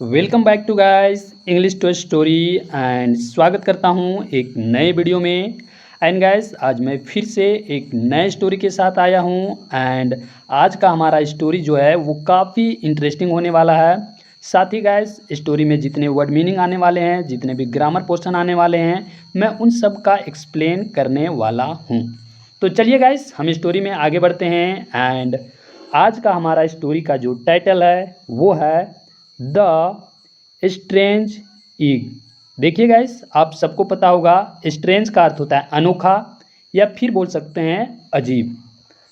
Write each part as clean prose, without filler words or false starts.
Welcome back to guys English to story and स्वागत करता हूं एक नए वीडियो में। एंड गाइस आज मैं फिर से एक नए स्टोरी के साथ आया हूं एंड आज का हमारा स्टोरी जो है वो काफ़ी इंटरेस्टिंग होने वाला है। साथ ही गाइस स्टोरी में जितने वर्ड मीनिंग आने वाले हैं, जितने भी ग्रामर पोर्शन आने वाले हैं, मैं उन सब का एक्सप्लेन करने वाला हूँ। तो चलिए गाइस हम स्टोरी में आगे बढ़ते हैं। एंड आज का हमारा स्टोरी का जो टाइटल है वो है द स्ट्रेंज ईग। देखिए गाइस आप सबको पता होगा स्ट्रेंज का अर्थ होता है अनोखा या फिर बोल सकते हैं अजीब।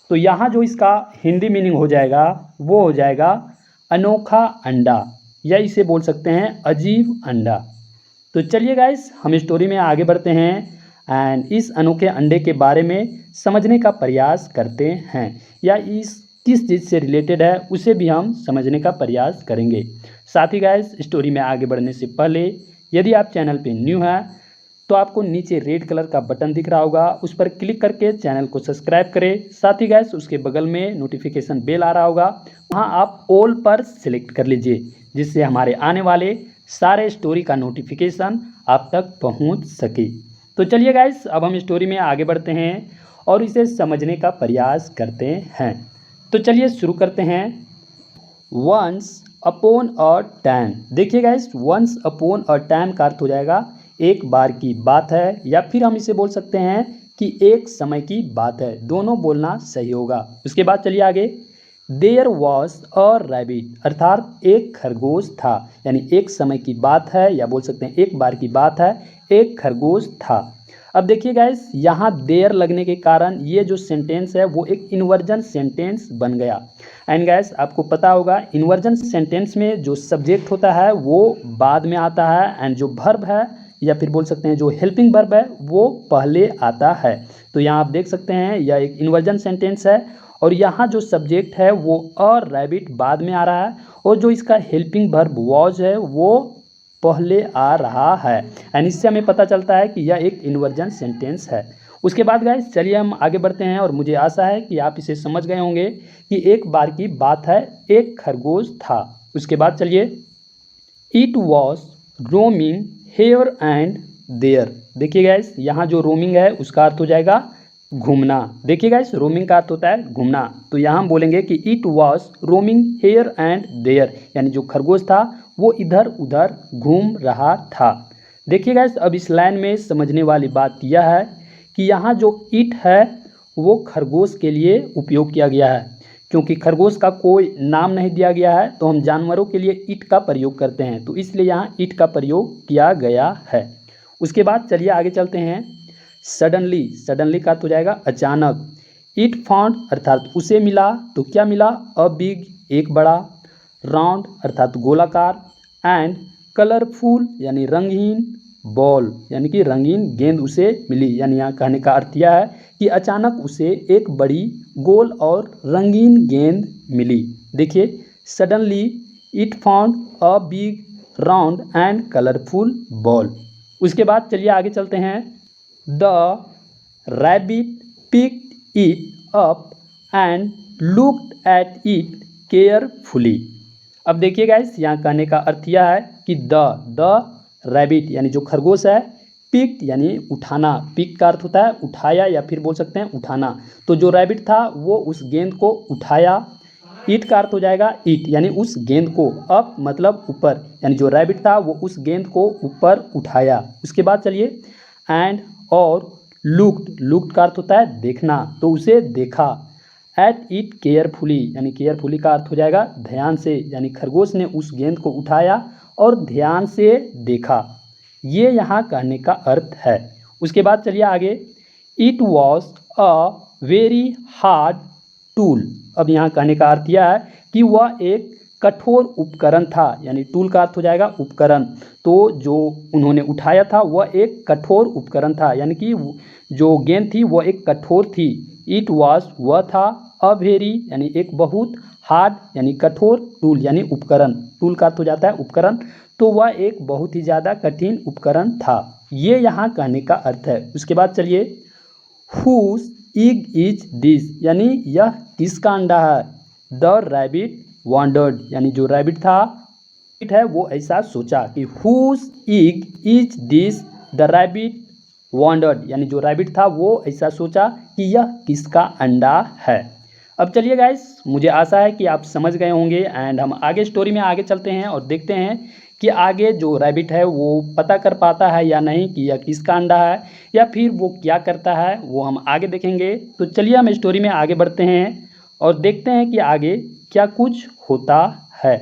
तो यहाँ जो इसका हिंदी मीनिंग हो जाएगा वो हो जाएगा अनोखा अंडा या इसे बोल सकते हैं अजीब अंडा। तो चलिए गाइस हम स्टोरी में आगे बढ़ते हैं एंड इस अनोखे अंडे के बारे में समझने का प्रयास करते हैं या इस किस चीज़ से रिलेटेड है उसे भी हम समझने का प्रयास करेंगे। साथ ही गाइस स्टोरी में आगे बढ़ने से पहले यदि आप चैनल पे न्यू हैं तो आपको नीचे रेड कलर का बटन दिख रहा होगा, उस पर क्लिक करके चैनल को सब्सक्राइब करें। साथ ही गैस उसके बगल में नोटिफिकेशन बेल आ रहा होगा, वहां आप ऑल पर सिलेक्ट कर लीजिए जिससे हमारे आने वाले सारे स्टोरी का नोटिफिकेशन आप तक पहुंच सके। तो चलिए गाइस अब हम स्टोरी में आगे बढ़ते हैं और इसे समझने का प्रयास करते हैं। तो चलिए शुरू करते हैं। Once upon a time. देखिए guys once upon a time का अर्थ हो जाएगा एक बार की बात है या फिर हम इसे बोल सकते हैं कि एक समय की बात है, दोनों बोलना सही होगा। उसके बाद चलिए आगे। देयर वॉज अ रैबिट अर्थात एक खरगोश था, यानी एक समय की बात है या बोल सकते हैं एक बार की बात है, एक खरगोश था। अब देखिए गाइस यहाँ देयर लगने के कारण ये जो सेंटेंस है वो एक इन्वर्जन सेंटेंस बन गया। एंड गाइस आपको पता होगा इन्वर्जन सेंटेंस में जो सब्जेक्ट होता है वो बाद में आता है एंड जो वर्ब है या फिर बोल सकते हैं जो हेल्पिंग वर्ब है वो पहले आता है। तो यहाँ आप देख सकते हैं यह एक इन्वर्जन सेंटेंस है और यहाँ जो सब्जेक्ट है वो अ रैबिट बाद में आ रहा है और जो इसका हेल्पिंग वर्ब वॉज है वो पहले आ रहा है। एंड इससे हमें पता चलता है कि यह एक इन्वर्जन सेंटेंस है। उसके बाद गाइस चलिए हम आगे बढ़ते हैं और मुझे आशा है कि आप इसे समझ गए होंगे कि एक बार की बात है, एक खरगोश था। उसके बाद चलिए it was roaming here and there. देखिए गाइस यहाँ जो रोमिंग है उसका अर्थ हो जाएगा घूमना। देखिए गाइस रोमिंग का अर्थ होता है घूमना, तो यहाँ हम बोलेंगे कि it was roaming here and there, यानी जो खरगोश था वो इधर उधर घूम रहा था। देखिए गाइस अब इस लाइन में समझने वाली बात यह है कि यहाँ जो इट है वो खरगोश के लिए उपयोग किया गया है, क्योंकि खरगोश का कोई नाम नहीं दिया गया है तो हम जानवरों के लिए इट का प्रयोग करते हैं, तो इसलिए यहाँ इट का प्रयोग किया गया है। उसके बाद चलिए आगे चलते हैं। सडनली, सडनली का अर्थ हो जाएगा अचानक। इट फाउंड अर्थात उसे मिला, तो क्या मिला? अ बिग एक बड़ा, राउंड अर्थात गोलाकार, एंड कलरफुल यानी रंगीन, बॉल यानी कि रंगीन गेंद उसे मिली। यानी यहाँ कहने का अर्थ यह है कि अचानक उसे एक बड़ी गोल और रंगीन गेंद मिली। देखिए suddenly it found a big round and colourful ball. उसके बाद चलिए आगे चलते हैं। The rabbit picked it up and looked at it carefully. अब देखिए गाइस यहाँ कहने का अर्थ यह है कि द रैबिट यानी जो खरगोश है, पिक्ड यानी उठाना, पिक का अर्थ होता है उठाया या फिर बोल सकते हैं उठाना, तो जो रैबिट था वो उस गेंद को उठाया। ईट का अर्थ हो जाएगा ईट यानी उस गेंद को, अप मतलब ऊपर, यानी जो रैबिट था वो उस गेंद को ऊपर उठाया। उसके बाद चलिए एंड और लुक्ड, लुक्ड का अर्थ होता है देखना, तो उसे देखा। एट इट केयरफुली यानी केयरफुली का अर्थ हो जाएगा ध्यान से, यानी खरगोश ने उस गेंद को उठाया और ध्यान से देखा। ये यहाँ कहने का अर्थ है। उसके बाद चलिए आगे। It was a very hard tool. अब यहाँ कहने का अर्थ यह है कि वह एक कठोर उपकरण था, यानी टूल का अर्थ हो जाएगा उपकरण, तो जो उन्होंने उठाया था वह एक कठोर उपकरण था, यानी कि जो गेंद थी वह एक कठोर थी। इट वॉज वह था, अ वेरी यानी एक बहुत, हार्ड यानी कठोर, टूल यानी उपकरण, टूल का अर्थ हो जाता है उपकरण, तो वह एक बहुत ही ज़्यादा कठिन उपकरण था। ये यहाँ कहने का अर्थ है। उसके बाद चलिए हुज इग इज दिस, यानी यह किसका अंडा है? द रैबिट वॉन्डर्ड, यानी जो रैबिट था है वो ऐसा सोचा कि whose egg is this, the rabbit wondered, यानी जो रैबिट था वो ऐसा सोचा कि यह किसका अंडा है। अब चलिए गाइस, मुझे आशा है कि आप समझ गए होंगे एंड हम आगे स्टोरी में आगे चलते हैं और देखते हैं कि आगे जो रैबिट है वो पता कर पाता है या नहीं कि यह किसका अंडा है, या फिर वो क्या करता है वो हम आगे देखेंगे। तो चलिए हम स्टोरी में आगे बढ़ते हैं और देखते हैं कि आगे क्या कुछ होता है।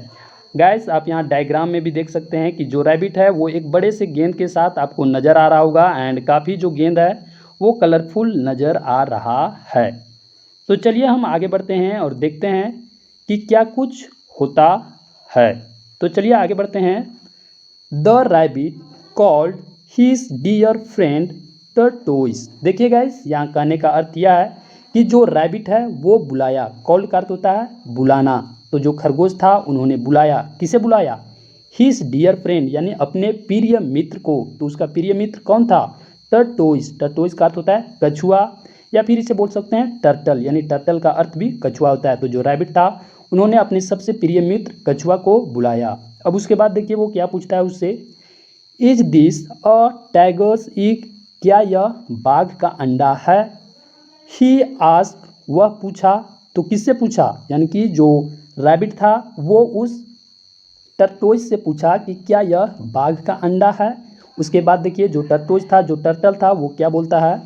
गाइस, आप यहाँ डायग्राम में भी देख सकते हैं कि जो रैबिट है वो एक बड़े से गेंद के साथ आपको नज़र आ रहा होगा एंड काफ़ी जो गेंद है वो कलरफुल नज़र आ रहा है। तो चलिए हम आगे बढ़ते हैं और देखते हैं कि क्या कुछ होता है। तो चलिए आगे बढ़ते हैं। The rabbit called his dear friend tortoise. देखिए गाइस, यहाँ कहने का अर्थ यह है कि जो रैबिट है वो बुलाया। कॉल्ड का अर्थ होता है बुलाना। तो जो खरगोश था उन्होंने बुलाया। किसे बुलाया? हिज डियर फ्रेंड, यानी अपने प्रिय मित्र को। तो उसका प्रिय मित्र कौन था? टर्टोइस। टर्टोइस का अर्थ होता है कछुआ, या फिर इसे बोल सकते हैं टर्टल, यानी टर्टल का अर्थ भी कछुआ होता है। तो जो रैबिट था उन्होंने अपने सबसे प्रिय मित्र कछुआ को बुलाया। अब उसके बाद देखिए वो क्या पूछता है उससे। Is this a tigers egg, क्या यह बाघ का अंडा है? ही आस्क्ड, वह पूछा। तो किससे पूछा? यानी कि जो रैबिट था वो उस टर्टोइस से पूछा कि क्या यह बाघ का अंडा है। उसके बाद देखिए जो टर्टोइस था, जो टर्टल था, वो क्या बोलता है।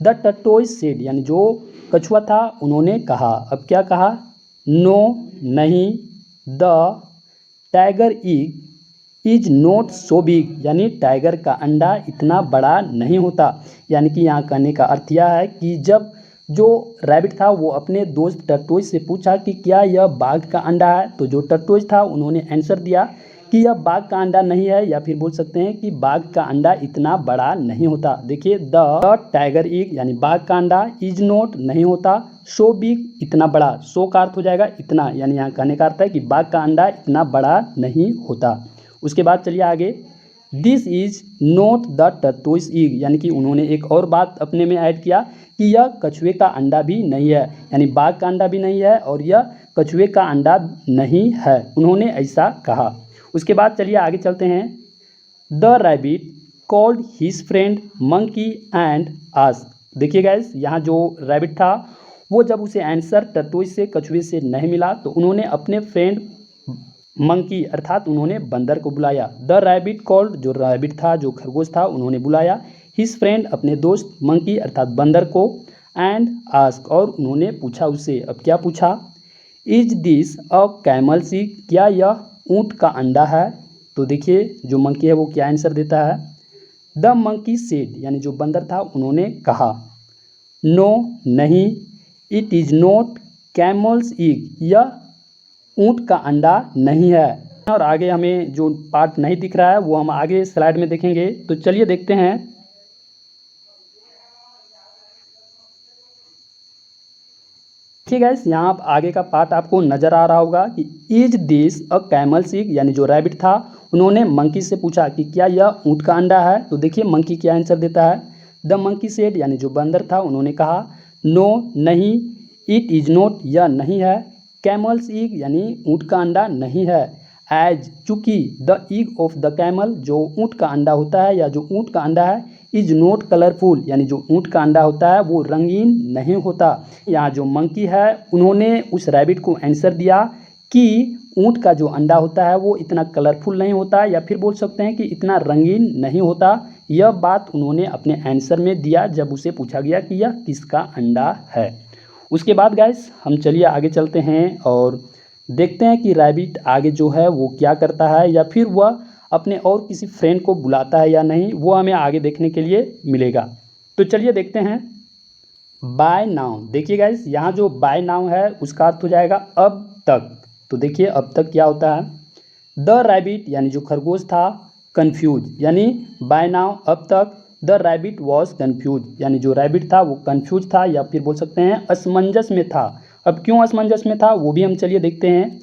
द टर्टोइस सेड, यानी जो कछुआ था उन्होंने कहा। अब क्या कहा? नो, नहीं। The tiger egg is not so big, यानी टाइगर का अंडा इतना बड़ा नहीं होता। यानी कि यहाँ कहने का अर्थ यह है कि जब जो रैबिट था वो अपने दोस्त टर्टोइस से पूछा कि क्या यह बाघ का अंडा है, तो जो टर्टोइस था उन्होंने आंसर दिया कि यह बाघ का अंडा नहीं है, या फिर बोल सकते हैं कि बाघ का अंडा इतना बड़ा नहीं होता। देखिए द टाइगर एग, यानी बाघ का अंडा, इज नॉट नहीं होता, सो बिग इतना बड़ा। सो का अर्थ हो जाएगा इतना, यानी यहाँ कहने का अर्थ है कि बाघ का अंडा इतना बड़ा नहीं होता। उसके बाद चलिए आगे। This is not the tortoise egg, यानी कि उन्होंने एक और बात अपने में ऐड किया कि यह कछुए का अंडा भी नहीं है, यानी बाघ का अंडा भी नहीं है और यह कछुए का अंडा नहीं है, उन्होंने ऐसा कहा। उसके बाद चलिए आगे चलते हैं। The rabbit called his friend monkey and asked. देखिए गाइस, यहाँ जो रैबिट था वो जब उसे आंसर टर्टोइस से, कछुए से नहीं मिला, तो उन्होंने अपने फ्रेंड मंकी अर्थात उन्होंने बंदर को बुलाया। द रैबिट कॉल्ड, जो रैबिट था, जो खरगोश था, उन्होंने बुलाया हिज फ्रेंड अपने दोस्त मंकी अर्थात बंदर को, एंड आस्क और उन्होंने पूछा उससे। अब क्या पूछा? इज दिस अ कैमल सी, क्या यह ऊँट का अंडा है? तो देखिए जो मंकी है वो क्या आंसर देता है। द मंकी सेड, यानी जो बंदर था उन्होंने कहा। नो, नहीं। It is not camel's egg, यह ऊँट का अंडा नहीं है। और आगे हमें जो पार्ट नहीं दिख रहा है वो हम आगे स्लाइड में देखेंगे। तो चलिए देखते हैं। ठीक है, यहाँ आप आगे का पार्ट आपको नज़र आ रहा होगा कि is this a camel egg, यानी जो रैबिट था उन्होंने मंकी से पूछा कि क्या यह ऊँट का अंडा है। तो देखिए मंकी क्या आंसर देता है। द मंकी सेड, यानी जो बंदर था उन्होंने कहा। नो, नहीं। इट इज़ नॉट, यह नहीं है। कैमल्स एग, यानी ऊँट का अंडा नहीं है। एज, चूँकि the egg of the camel, जो ऊँट का अंडा होता है या जो ऊँट का अंडा है, इज नॉट कलरफुल, यानी जो ऊँट का अंडा होता है वो रंगीन नहीं होता। यहाँ जो मंकी है उन्होंने उस रैबिट को आंसर दिया कि ऊँट का जो अंडा होता है वो इतना कलरफुल नहीं होता, या फिर बोल सकते हैं कि इतना रंगीन नहीं होता। यह बात उन्होंने अपने आंसर में दिया जब उसे पूछा गया कि यह किसका अंडा है। उसके बाद गाइस हम चलिए आगे चलते हैं और देखते हैं कि रैबिट आगे जो है वो क्या करता है, या फिर वह अपने और किसी फ्रेंड को बुलाता है या नहीं, वो हमें आगे देखने के लिए मिलेगा। तो चलिए देखते हैं। बाय नाउ, देखिए गाइस यहाँ जो बाय नाउ है उसका अर्थ हो जाएगा अब तक। तो देखिए अब तक क्या होता है। द रैबिट, यानी जो खरगोश था, कन्फ्यूज, यानी बाय नाउ अब तक द रैबिट वॉज कन्फ्यूज, यानी जो रैबिट था वो कन्फ्यूज था, या फिर बोल सकते हैं असमंजस में था। अब क्यों असमंजस में था वो भी हम चलिए देखते हैं।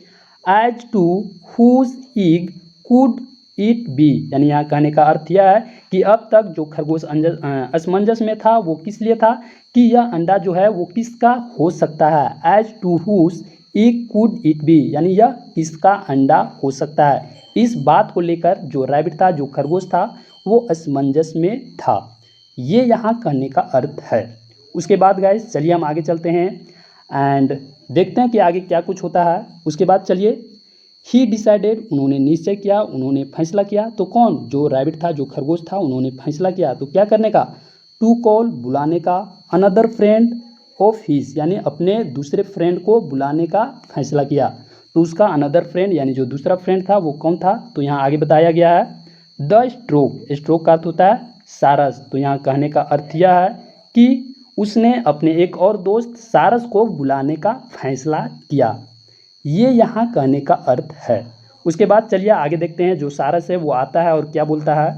As to whose egg could it be, यानी यहाँ कहने का अर्थ यह है कि अब तक जो खरगोश असमंजस में था वो किस लिए था कि यह अंडा जो है वो किसका हो सकता है। As to whose it could it be, यानी यह किसका अंडा हो सकता है। इस बात को लेकर जो रैबिट था, जो खरगोश था, वो असमंजस में था। ये यहाँ कहने का अर्थ है। उसके बाद गाइस चलिए हम आगे चलते हैं एंड देखते हैं कि आगे क्या कुछ होता है। उसके बाद चलिए, ही डिसाइडेड, उन्होंने निश्चय किया, उन्होंने फैसला किया। तो कौन, जो रैबिट था, जो खरगोश था, उन्होंने फैसला किया। तो क्या करने का, टू कॉल, बुलाने का, अनदर फ्रेंड ऑफ हिज, यानी अपने दूसरे फ्रेंड को बुलाने का फैसला किया। तो उसका अनदर फ्रेंड यानी जो दूसरा फ्रेंड था वो कौन था, तो यहाँ आगे बताया गया है द स्ट्रोक। स्ट्रोक का अर्थ होता है सारस। तो यहाँ कहने का अर्थ यह है कि उसने अपने एक और दोस्त सारस को बुलाने का फैसला किया। ये यहाँ कहने का अर्थ है। उसके बाद चलिए आगे देखते हैं, जो सारस है वो आता है और क्या बोलता है,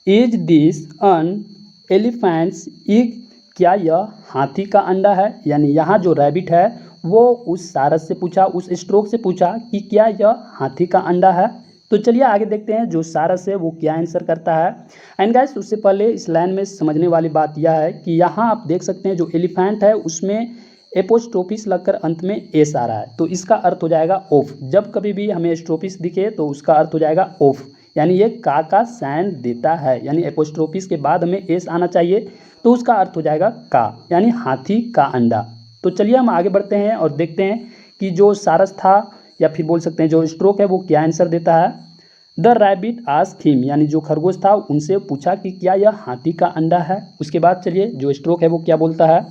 is this an elephant's egg, क्या यह हाथी का अंडा है। यानी यहाँ जो रैबिट है वो उस सारस से पूछा, उस स्ट्रोक से पूछा कि क्या यह हाथी का अंडा है। तो चलिए आगे देखते हैं जो सारस है वो क्या आंसर करता है। एंड गाइस उससे पहले इस लाइन में समझने वाली बात यह है कि यहाँ आप देख सकते हैं जो एलिफेंट है उसमें एपोस्ट्रोफिस लगकर अंत में एस आ रहा है। तो इसका अर्थ हो जाएगा ऑफ। जब कभी भी हमें स्ट्रोफिस दिखे तो उसका अर्थ हो जाएगा ऑफ, यानी ये का साइन देता है। यानी एपोस्ट्रोफिस के बाद हमें एस आना चाहिए, तो उसका अर्थ हो जाएगा का, यानी हाथी का अंडा। तो चलिए हम आगे बढ़ते हैं और देखते हैं कि जो सारस था या फिर बोल सकते हैं जो स्ट्रोक है वो क्या आंसर देता है। द रैबिट आस्क्ड हिम, यानी जो खरगोश था उनसे पूछा कि क्या यह हाथी का अंडा है। उसके बाद चलिए जो स्ट्रोक है वो क्या बोलता है,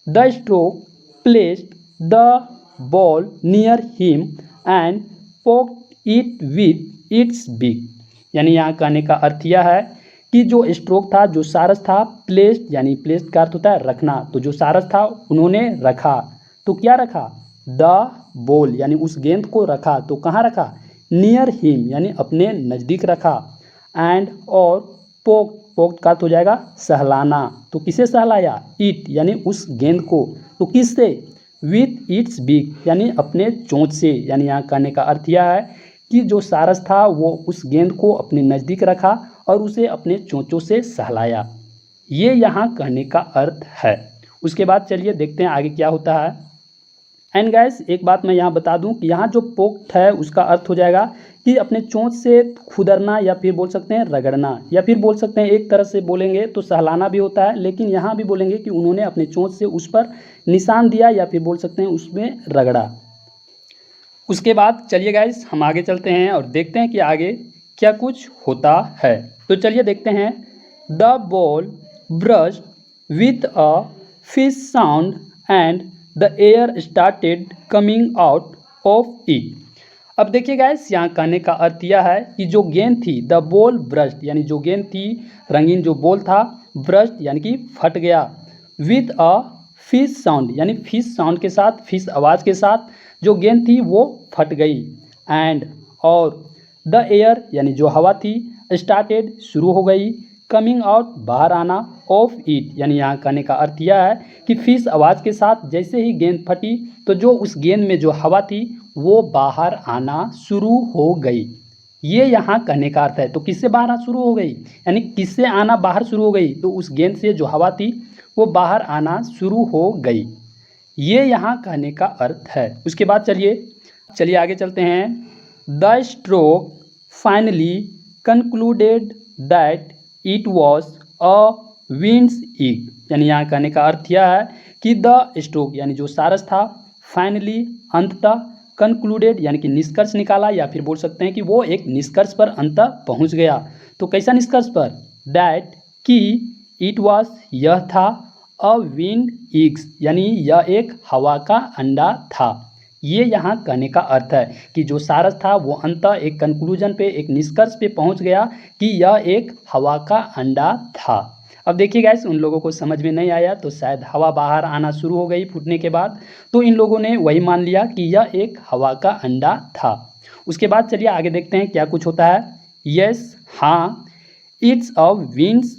the stroke placed the ball near him and poked it with its बिक। यानी यहाँ कहने का अर्थ यह है कि जो स्ट्रोक था, जो सारस था, प्लेस्ड यानी प्लेस्ड का अर्थ होता है रखना। तो जो सारस था उन्होंने रखा। तो क्या रखा, द बॉल यानी उस गेंद को रखा। तो कहाँ रखा, नियर हिम यानी अपने नज़दीक रखा। एंड और पोक्ड का अर्थ हो जाएगा सहलाना। तो किसे सहलाया, इट यानी उस गेंद को। तो किससे, विथ इट्स बिक यानी अपने चोंच से। यानी यहाँ कहने का अर्थ यह है कि जो सारस था वो उस गेंद को अपने नज़दीक रखा और उसे अपने चोंचों से सहलाया। ये यहाँ कहने का अर्थ है। उसके बाद चलिए देखते हैं आगे क्या होता है। एंड गाइस एक बात मैं यहाँ बता दूं कि यहाँ जो पोक्ड है उसका अर्थ हो जाएगा कि अपने चोंच से खुदरना या फिर बोल सकते हैं रगड़ना, या फिर बोल सकते हैं एक तरह से बोलेंगे तो सहलाना भी होता है, लेकिन यहाँ भी बोलेंगे कि उन्होंने अपने चोंच से उस पर निशान दिया या फिर बोल सकते हैं उसमें रगड़ा। उसके बाद चलिए गाइस हम आगे चलते हैं और देखते हैं कि आगे क्या कुछ होता है। तो चलिए देखते हैं, the ball brush with a fish sound and the air started coming out of it. अब देखिए गाइस यहाँ कहने का अर्थ यह है कि जो गेंद थी, द बॉल ब्रश्ड यानी जो गेंद थी, रंगीन जो बॉल था, ब्रश्ड यानी कि फट गया, विथ अ फिश साउंड यानी फिश साउंड के साथ, फिश आवाज़ के साथ जो गेंद थी वो फट गई। एंड और द एयर यानी जो हवा थी, स्टार्टेड शुरू हो गई, कमिंग आउट बाहर आना, ऑफ इट यानी यहाँ कहने का अर्थ यह है कि फिश आवाज़ के साथ जैसे ही गेंद फटी तो जो उस गेंद में जो हवा थी वो बाहर आना शुरू हो गई। ये यहाँ कहने का अर्थ है। तो किससे बाहर आना शुरू हो गई, यानी किससे आना बाहर शुरू हो गई, तो उस गेंद से जो हवा थी वो बाहर आना शुरू हो गई। ये यहाँ कहने का अर्थ है। उसके बाद चलिए आगे चलते हैं। The stroke finally concluded that it was a winds egg, यानी यहाँ कहने का अर्थ यह है कि द स्ट्रोक यानी जो सारस था, फाइनली अंततः, कंक्लूडेड यानी कि निष्कर्ष निकाला या फिर बोल सकते हैं कि वो एक निष्कर्ष पर अंततः पहुँच गया। तो कैसा निष्कर्ष पर, दैट कि इट वॉज यह था, अ विंड एग्स यानी यह एक हवा का अंडा था। ये यहाँ कहने का अर्थ है कि जो सारस था वो अंततः एक कंक्लूजन पे, एक निष्कर्ष पे पहुँच गया कि यह एक हवा का अंडा था। अब देखिए गाइस उन लोगों को समझ में नहीं आया, तो शायद हवा बाहर आना शुरू हो गई फूटने के बाद, तो इन लोगों ने वही मान लिया कि यह एक हवा का अंडा था। उसके बाद चलिए आगे देखते हैं क्या कुछ होता है। यस हाँ, इट्स अ विंड्स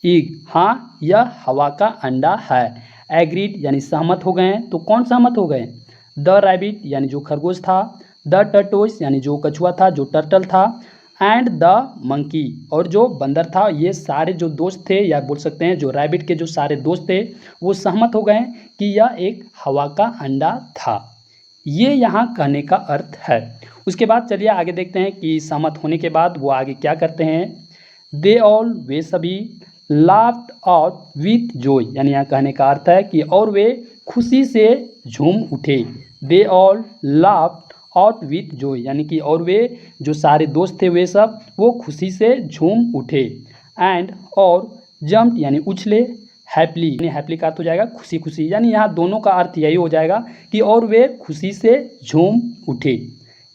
एग, हाँ यह हवा का अंडा है। एग्रीड यानी सहमत हो गए हैं। तो कौन सहमत हो गए, द रैबिट यानी जो खरगोश था, द टर्टोइस यानी जो कछुआ था, जो टर्टल था, एंड द मंकी और जो बंदर था। ये सारे जो दोस्त थे या बोल सकते हैं जो रैबिट के जो सारे दोस्त थे वो सहमत हो गए कि यह एक हवा का अंडा था। ये यहाँ कहने का अर्थ है। उसके बाद चलिए आगे देखते हैं कि सहमत होने के बाद वो आगे क्या करते हैं। दे ऑल, वे सभी, लाफ्ड आउट विथ जॉय, यानी यहाँ कहने का अर्थ है कि और वे खुशी से झूम उठे। They all laughed out with Joy, यानी कि और वे जो सारे दोस्त थे वे सब वो खुशी से झूम उठे। एंड और जम्प्ड यानी उछले, हैप्पली यानी हैप्पली का अर्थ हो जाएगा खुशी खुशी, यानी यहाँ दोनों का अर्थ यही हो जाएगा कि और वे खुशी से झूम उठे।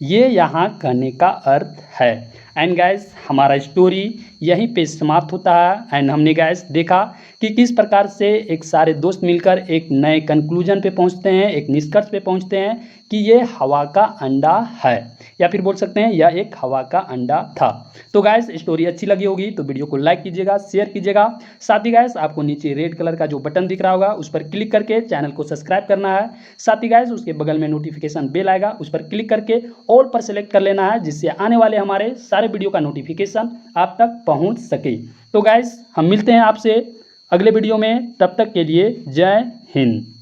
ये यहाँ कहने का अर्थ है। एंड गाइस हमारा स्टोरी यहीं पे समाप्त होता है। एंड हमने गाइस देखा कि किस प्रकार से एक सारे दोस्त मिलकर एक नए कंक्लूजन पे पहुंचते हैं, एक निष्कर्ष पे पहुंचते हैं कि ये हवा का अंडा है, या फिर बोल सकते हैं यह एक हवा का अंडा था। तो गाइस स्टोरी अच्छी लगी होगी तो वीडियो को लाइक कीजिएगा, शेयर कीजिएगा। साथ ही गाइस आपको नीचे रेड कलर का जो बटन दिख रहा होगा उस पर क्लिक करके चैनल को सब्सक्राइब करना है। साथ ही गाइस उसके बगल में नोटिफिकेशन बेल आएगा, उस पर क्लिक करके ऑल पर सेलेक्ट कर लेना है, जिससे आने वाले हमारे सारे वीडियो का नोटिफिकेशन आप तक पहुंच सके। तो गाइस हम मिलते हैं आपसे अगले वीडियो में, तब तक के लिए जय हिंद।